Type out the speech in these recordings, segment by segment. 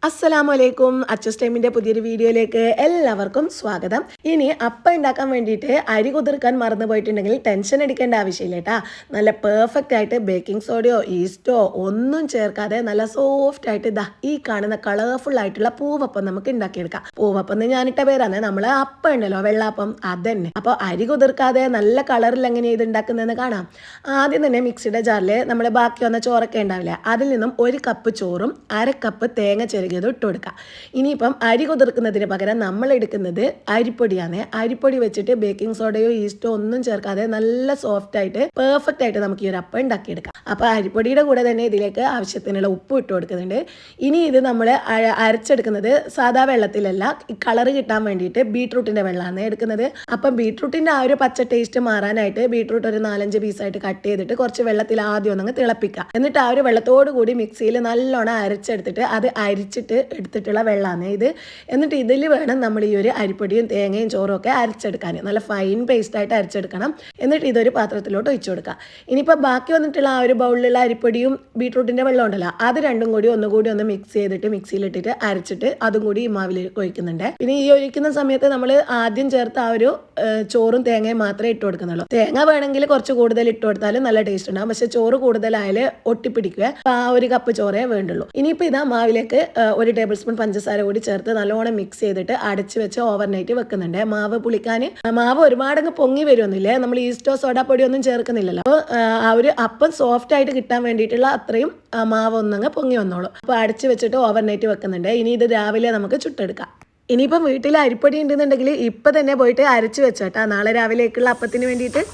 അസ്സലാമലൈക്കും. അച്ചസ് ടൈമിൻ്റെ പുതിയൊരു വീഡിയോയിലേക്ക് എല്ലാവർക്കും സ്വാഗതം. ഇനി അപ്പം ഉണ്ടാക്കാൻ വേണ്ടിയിട്ട് അരി കുതിർക്കാൻ മറന്നു പോയിട്ടുണ്ടെങ്കിൽ ടെൻഷൻ അടിക്കേണ്ട ആവശ്യമില്ല കേട്ടാ. നല്ല പെർഫെക്റ്റ് ആയിട്ട് ബേക്കിംഗ് സോഡയോ ഈസ്റ്റോ ഒന്നും ചേർക്കാതെ നല്ല സോഫ്റ്റ് ആയിട്ട് ഇതാ ഈ കാണുന്ന കളർഫുൾ ആയിട്ടുള്ള പൂവപ്പം നമുക്ക് ഉണ്ടാക്കിയെടുക്കാം. പൂവപ്പം എന്ന് ഞാനിട്ട പേരാണ്. നമ്മൾ അപ്പം ഉണ്ടല്ലോ, വെള്ളാപ്പം, അതന്നെ. അപ്പോൾ അരി കുതിർക്കാതെ നല്ല കളറിൽ എങ്ങനെയാണ് ഇത് ഉണ്ടാക്കുന്നതെന്ന് കാണാം. ആദ്യം തന്നെ മിക്സിയുടെ ജാറിൽ നമ്മൾ ബാക്കി വന്ന ചോറൊക്കെ ഉണ്ടാവില്ല, അതിൽ നിന്നും 1 കപ്പ് ചോറും 1/2 കപ്പ് തേങ്ങ ചെറുകിയത് ഇട്ട് കൊടുക്കുക. ഇനിയിപ്പം അരി കുതിർക്കുന്നതിന് പകരം നമ്മൾ എടുക്കുന്നത് അരിപ്പൊടിയാണ്. അരിപ്പൊടി വെച്ചിട്ട് ബേക്കിംഗ് സോഡയോ ഈസ്റ്റോ ഒന്നും ചേർക്കാതെ നല്ല സോഫ്റ്റ് ആയിട്ട് പെർഫെക്റ്റ് ആയിട്ട് നമുക്ക് ഈ ഒരു അപ്പം ഉണ്ടാക്കിയെടുക്കാം. അപ്പോൾ അരിപ്പൊടിയുടെ കൂടെ തന്നെ ഇതിലേക്ക് ആവശ്യത്തിനുള്ള ഉപ്പ് ഇട്ട് കൊടുക്കുന്നുണ്ട്. ഇനി ഇത് നമ്മൾ അരച്ചെടുക്കുന്നത് സാധാ വെള്ളത്തിലല്ല, കളർ കിട്ടാൻ വേണ്ടിയിട്ട് ബീട്രൂട്ടിൻ്റെ വെള്ളമാണ് എടുക്കുന്നത്. അപ്പം ബീട്രൂട്ടിൻ്റെ ആ ഒരു പച്ച ടേസ്റ്റ് മാറാനായിട്ട് ബീട്രൂട്ട് ഒരു 4-5 പീസായിട്ട് കട്ട് ചെയ്തിട്ട് കുറച്ച് വെള്ളത്തിൽ ആദ്യം ഒന്നങ്ങ് തിളപ്പിക്കുക. എന്നിട്ട് ആ ഒരു വെള്ളത്തോട് കൂടി മിക്സിയിൽ നല്ലോണം അരച്ചെടുത്തിട്ട് അത് അരിച്ചിട്ട് എടുത്തിട്ടുള്ള വെള്ളമാണ് ഇത്. എന്നിട്ട് ഇതിൽ വേണം നമ്മൾ ഈ ഒരു അരിപ്പൊടിയും തേങ്ങയും ചോറും ഒക്കെ അരച്ചെടുക്കാൻ. നല്ല ഫൈൻ പേസ്റ്റായിട്ട് അരച്ചെടുക്കണം. എന്നിട്ട് ഇതൊരു പാത്രത്തിലോട്ട് ഒഴിച്ചു കൊടുക്കുക. ഇനിയിപ്പോൾ ബാക്കി വന്നിട്ടുള്ള ആ ഒരു ബൗളിലുള്ള അരിപ്പൊടിയും ബീട്രൂട്ടിൻ്റെ വെള്ളം ഉണ്ടല്ലോ, അത് രണ്ടും കൂടി ഒന്നുകൂടി ഒന്ന് മിക്സ് ചെയ്തിട്ട് മിക്സിയിലിട്ടിട്ട് അരച്ചിട്ട് അതും കൂടി ഈ മാവിലേക്ക് ഒഴിക്കുന്നുണ്ട്. പിന്നെ ഈ ഒഴിക്കുന്ന സമയത്ത് നമ്മൾ ആദ്യം ചേർത്ത ആ ഒരു ചോറും തേങ്ങയും മാത്രമേ ഇട്ട് കൊടുക്കുന്നുള്ളൂ. തേങ്ങ വേണമെങ്കിൽ കുറച്ച് കൂടുതൽ ഇട്ട് കൊടുത്താലും നല്ല ടേസ്റ്റ് ഉണ്ടാകും. പക്ഷെ ചോറ് കൂടുതലായാൽ ഒട്ടിപ്പിടിക്കുക. അപ്പോൾ ആ 1 കപ്പ് ചോറേ വേണ്ടുള്ളൂ. ഇനിയിപ്പോൾ ഇതാ മാവിലേക്ക് 1 ടേബിൾ സ്പൂൺ പഞ്ചസാര കൂടി ചേർത്ത് നല്ലോണം മിക്സ് ചെയ്തിട്ട് അടച്ച് വെച്ച് ഓവർനൈറ്റ് വെക്കുന്നുണ്ട്. മാവ് പുളിക്കാൻ. മാവ് ഒരുപാടങ്ങ് പൊങ്ങി വരുമൊന്നുമില്ലേ, നമ്മൾ ഈസ്റ്റോ സോഡാപ്പൊടി ഒന്നും ചേർക്കുന്നില്ലല്ലോ. അപ്പോൾ ആ ഒരു അപ്പം സോഫ്റ്റ് ആയിട്ട് കിട്ടാൻ വേണ്ടിയിട്ടുള്ള അത്രയും മാവ് ഒന്നങ്ങ് പൊങ്ങി വന്നോളൂ. അപ്പോൾ അടച്ച് വെച്ചിട്ട് ഓവർനൈറ്റ് വെക്കുന്നുണ്ട്. ഇനി ഇത് രാവിലെ നമുക്ക് ചുട്ടെടുക്കാം. ഇനിയിപ്പം വീട്ടിൽ അരിപ്പൊടി ഉണ്ടെന്നുണ്ടെങ്കിൽ ഇപ്പം തന്നെ പോയിട്ട് അരച്ച് വെച്ചോട്ടാ, നാളെ രാവിലേക്കുള്ള അപ്പത്തിന് വേണ്ടിയിട്ട്.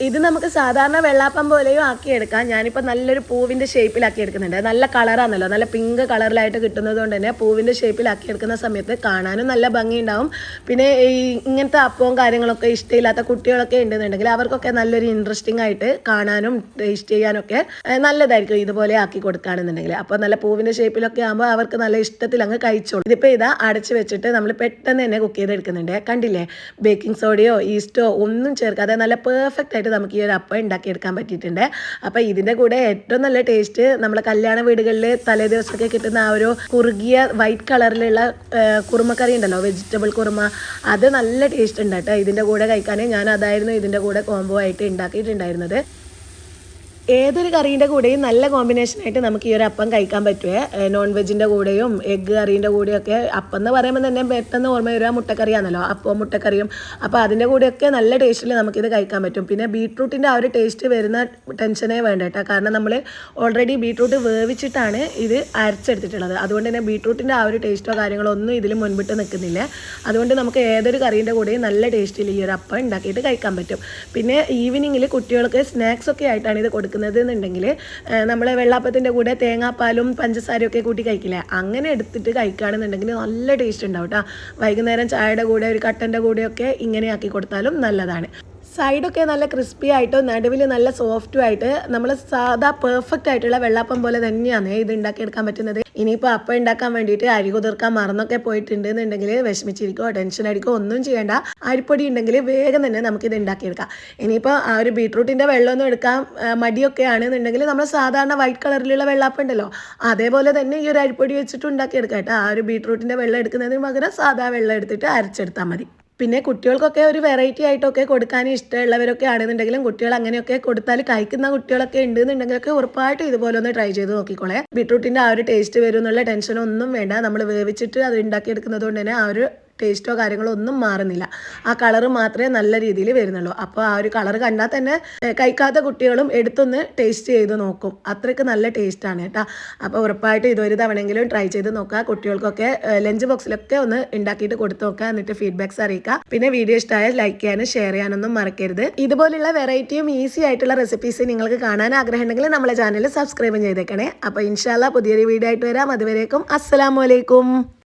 ഇത് നമുക്ക് സാധാരണ വെള്ളാപ്പം പോലെയും ആക്കിയെടുക്കാം. ഞാനിപ്പോൾ നല്ലൊരു പൂവിൻ്റെ ഷേപ്പിലാക്കി എടുക്കുന്നുണ്ട്. നല്ല കളറാണല്ലോ, നല്ല പിങ്ക് കളറിലായിട്ട് കിട്ടുന്നത് കൊണ്ട് തന്നെ പൂവിൻ്റെ ഷേപ്പിലാക്കി എടുക്കുന്ന സമയത്ത് കാണാനും നല്ല ഭംഗിയുണ്ടാവും. പിന്നെ ഈ ഇങ്ങനത്തെ അപ്പവും കാര്യങ്ങളൊക്കെ ഇഷ്ടമില്ലാത്ത കുട്ടികളൊക്കെ ഉണ്ടെന്നുണ്ടെങ്കിൽ അവർക്കൊക്കെ നല്ലൊരു ഇൻട്രസ്റ്റിംഗ് ആയിട്ട് കാണാനും ടേസ്റ്റ് ചെയ്യാനൊക്കെ നല്ലതായിരിക്കും ഇതുപോലെ ആക്കി കൊടുക്കുകയാണെന്നുണ്ടെങ്കിൽ. അപ്പോൾ നല്ല പൂവിൻ്റെ ഷേപ്പിലൊക്കെ ആകുമ്പോൾ അവർക്ക് നല്ല ഇഷ്ടത്തിൽ അങ്ങ് കഴിച്ചോളൂ. ഇതിപ്പോൾ ഇതാ അടച്ച് വെച്ചിട്ട് നമ്മൾ പെട്ടെന്ന് തന്നെ കുക്ക് ചെയ്തെടുക്കുന്നുണ്ട്. കണ്ടില്ലേ, ബേക്കിംഗ് സോഡയോ ഈസ്റ്റോ ഒന്നും ചേർക്കാതെ നല്ല പെർഫെക്റ്റ് ആയിട്ട് നമുക്ക് ഈ ഒരു അപ്പം ഉണ്ടാക്കിയെടുക്കാൻ പറ്റിയിട്ടുണ്ട്. അപ്പോൾ ഇതിൻ്റെ കൂടെ ഏറ്റവും നല്ല ടേസ്റ്റ് നമ്മളെ കല്യാണ വീടുകളിൽ തലേ ദിവസമൊക്കെ കിട്ടുന്ന ആ ഒരു കുറുകിയ വൈറ്റ് കളറിലുള്ള കുറുമക്കറി ഉണ്ടല്ലോ, വെജിറ്റബിൾ കുറുമ, അത് നല്ല ടേസ്റ്റ് ഉണ്ട് കേട്ടോ. ഇതിൻ്റെ കൂടെ കഴിക്കാൻ ഞാൻ അതായിരുന്നു ഇതിൻ്റെ കൂടെ കോംബോ ആയിട്ട് ഉണ്ടാക്കിയിട്ടുണ്ടായിരുന്നത്. ഏതൊരു കറീൻ്റെ കൂടെയും നല്ല കോമ്പിനേഷനായിട്ട് നമുക്ക് ഈ ഒരു അപ്പം കഴിക്കാൻ പറ്റുമേ. നോൺ വെജിൻ്റെ കൂടെയും എഗ്ഗ് കറീൻ്റെ കൂടെയൊക്കെ. അപ്പം എന്ന് പറയുമ്പോൾ തന്നെ പെട്ടെന്ന് ഓർമ്മ വരിക മുട്ടക്കറിയാണല്ലോ, അപ്പോൾ മുട്ടക്കറിയും. അപ്പോൾ അതിൻ്റെ കൂടെയൊക്കെ നല്ല ടേസ്റ്റിൽ നമുക്കിത് കഴിക്കാൻ പറ്റും. പിന്നെ ബീട്രൂട്ടിൻ്റെ ആ ഒരു ടേസ്റ്റ് വരുന്ന ടെൻഷനേ വേണ്ട കേട്ടോ, കാരണം നമ്മൾ ഓൾറെഡി ബീട്രൂട്ട് വേവിച്ചിട്ടാണ് ഇത് അരച്ചെടുത്തിട്ടുള്ളത്. അതുകൊണ്ട് തന്നെ ബീട്രൂട്ടിൻ്റെ ആ ഒരു ടേസ്റ്റോ കാര്യങ്ങളോ ഒന്നും ഇതിൽ മുൻപിട്ട് നിൽക്കുന്നില്ല. അതുകൊണ്ട് നമുക്ക് ഏതൊരു കറീൻ്റെ കൂടെയും നല്ല ടേസ്റ്റിൽ ഈ ഒരു അപ്പം ഉണ്ടാക്കിയിട്ട് കഴിക്കാൻ പറ്റും. പിന്നെ ഈവനിങ്ങിൽ കുട്ടികൾക്ക് സ്നാക്സൊക്കെ ആയിട്ടാണ് ഇത് കൊടുക്കുന്നത് എന്നുണ്ടെങ്കിൽ നമ്മൾ വെള്ളാപ്പത്തിൻ്റെ കൂടെ തേങ്ങാപ്പാലും പഞ്ചസാരയൊക്കെ കൂട്ടി കഴിക്കില്ലേ, അങ്ങനെ എടുത്തിട്ട് കഴിക്കുകയാണെന്നുണ്ടെങ്കിൽ നല്ല ടേസ്റ്റ് ഉണ്ടാവും കേട്ടോ. വൈകുന്നേരം ചായയുടെ കൂടെ ഒരു കട്ടൻ്റെ കൂടെയൊക്കെ ഇങ്ങനെ ആക്കി കൊടുത്താലും നല്ലതാണ്. സൈഡൊക്കെ നല്ല ക്രിസ്പി ആയിട്ടും നടുവിൽ നല്ല സോഫ്റ്റും ആയിട്ട് നമ്മൾ സാധാ പെർഫെക്റ്റ് ആയിട്ടുള്ള വെള്ളാപ്പം പോലെ തന്നെയാണ് ഇത് ഉണ്ടാക്കിയെടുക്കാൻ പറ്റുന്നത്. ഇനിയിപ്പോൾ അപ്പം ഉണ്ടാക്കാൻ വേണ്ടിയിട്ട് അരി കുതിർക്കാൻ മറന്നൊക്കെ പോയിട്ടുണ്ടെന്നുണ്ടെങ്കിൽ വിഷമിച്ചിരിക്കോ ടെൻഷൻ അടിക്കോ ഒന്നും ചെയ്യേണ്ട. അരിപ്പൊടി ഉണ്ടെങ്കിൽ വേഗം തന്നെ നമുക്കിത് ഉണ്ടാക്കിയെടുക്കാം. ഇനിയിപ്പോൾ ആ ഒരു ബീട്രൂട്ടിൻ്റെ വെള്ളമൊന്നും എടുക്കാൻ മടിയൊക്കെ ആണെന്നുണ്ടെങ്കിൽ നമ്മൾ സാധാരണ വൈറ്റ് കളറിലുള്ള വെള്ളാപ്പം ഉണ്ടല്ലോ, അതേപോലെ തന്നെ ഈ ഒരു അരിപ്പൊടി വെച്ചിട്ട് ഉണ്ടാക്കിയെടുക്കാം കേട്ടോ. ആ ഒരു ബീട്രൂട്ടിൻ്റെ വെള്ളം എടുക്കുന്നതിന് പകരം സാധാ വെള്ളം എടുത്തിട്ട് അരച്ചെടുത്താൽ മതി. പിന്നെ കുട്ടികൾക്കൊക്കെ ഒരു വെറൈറ്റി ആയിട്ടൊക്കെ കൊടുക്കാൻ ഇഷ്ടമുള്ളവരൊക്കെ ആണെന്നുണ്ടെങ്കിലും കുട്ടികൾ അങ്ങനെയൊക്കെ കൊടുത്താൽ കഴിക്കുന്ന കുട്ടികളൊക്കെ ഉണ്ടെന്നുണ്ടെങ്കിലൊക്കെ ഉറപ്പായിട്ടും ഇതുപോലെ ഒന്ന് ട്രൈ ചെയ്ത് നോക്കിക്കോളെ. ബീട്രൂട്ടിൻ്റെ ആ ഒരു ടേസ്റ്റ് വരും എന്നുള്ള ടെൻഷനൊന്നും വേണ്ട. നമ്മൾ വേവിച്ചിട്ട് അത് ഉണ്ടാക്കിയെടുക്കുന്നത് കൊണ്ട് തന്നെ ആ ഒരു ടേസ്റ്റോ കാര്യങ്ങളോ ഒന്നും മാറുന്നില്ല. ആ കളറ് മാത്രമേ നല്ല രീതിയിൽ വരുന്നുള്ളൂ. അപ്പോൾ ആ ഒരു കളർ കണ്ടാൽ തന്നെ കഴിക്കാത്ത കുട്ടികളും എടുത്തൊന്ന് ടേസ്റ്റ് ചെയ്ത് നോക്കും. അത്രയ്ക്ക് നല്ല ടേസ്റ്റാണ് കേട്ടോ. അപ്പോൾ ഉറപ്പായിട്ടും ഇതൊരു തവണയെങ്കിലും ട്രൈ ചെയ്ത് നോക്കുക. കുട്ടികൾക്കൊക്കെ ലഞ്ച് ബോക്സിലൊക്കെ ഒന്ന് ഉണ്ടാക്കിയിട്ട് കൊടുത്തു നോക്കുക. എന്നിട്ട് ഫീഡ്ബാക്ക്സ് അറിയിക്കുക. പിന്നെ വീഡിയോ ഇഷ്ടമായാൽ ലൈക്ക് ചെയ്യാനും ഷെയർ ചെയ്യാനൊന്നും മറക്കരുത്. ഇതുപോലുള്ള വെറൈറ്റിയും ഈസി ആയിട്ടുള്ള റെസിപ്പീസ് നിങ്ങൾക്ക് കാണാൻ ആഗ്രഹമുണ്ടെങ്കിൽ നമ്മളെ ചാനൽ സബ്സ്ക്രൈബ് ചെയ്തേക്കണേ. അപ്പോൾ ഇൻഷാല്ലാ പുതിയൊരു വീഡിയോ ആയിട്ട് വരാം. അതുവരേക്കും അസ്സലാമു അലൈക്കും.